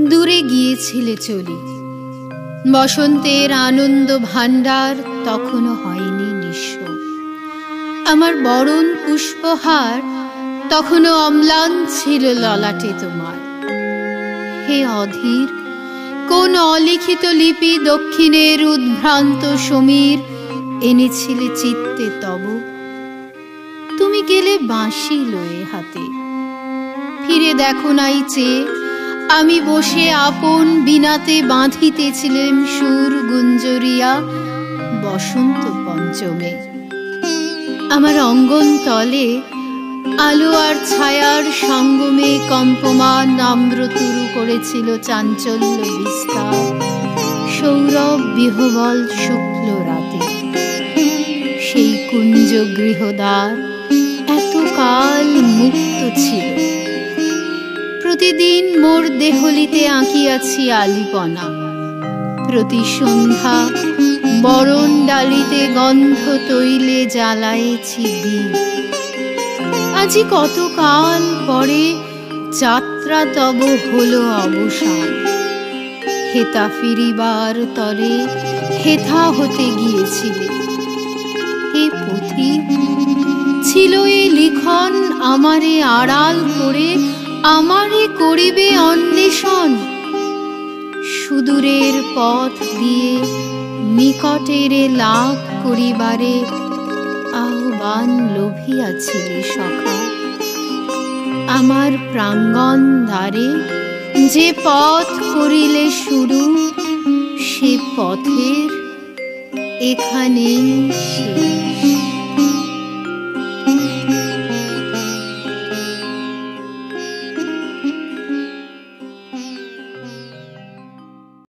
দূরে গিয়েছিলে চলি, বসন্তের আনন্দ ভাণ্ডার তখনও হয়নি নিঃস্ব। আমার বরণ পুষ্পহার তখনও অম্লান ছিল ললাটে তোমার। হে অধীর, কোন অলিখিত লিপি দক্ষিণের উদ্ভ্রান্ত সমীর এনেছিলে চিত্তে তব? তুমি গেলে বাঁশি লয়ে হাতে, ফিরে দেখো নাই চেয়ে আমি বসে আপন বিনাতে বাঁধিতেছিলেম সুর গুঞ্জরিয়া বসন্ত পঞ্চমে। আমার অঙ্গন তলে আলো আর ছায়ার সঙ্গমে কম্পমান আম্রতুরু করেছিল চাঞ্চল্য বিস্তার সৌরভ বিহবল শুক্ল রাতে। সেই কুঞ্জ গৃহদ্বার এতকাল মুক্ত ছিল। প্রতিদিন মোর দেহলিতে আঁকিয়াছি আলিপনা, প্রতি সন্ধ্যা বরণ ডালিতে গন্ধ তৈলে জ্বালায়েছি দীপ। আজি কতকাল পরে যাত্রা তব হলো অবসান। হেতা ফিরিবার তরে হেথা হতে গিয়েছিলে। হে পথিক, ছিল এ লিখন আমারে আড়াল করে আমারে করিবে অন্বেষণ। সুদূরের পথ দিয়ে নিকটের লাভ করিবারে আহ্বান লোভিয়াছিলে সখা। আমার প্রাঙ্গণ দ্বারে যে পথ করিলে শুরু, সে পথের এখানেই শেষ।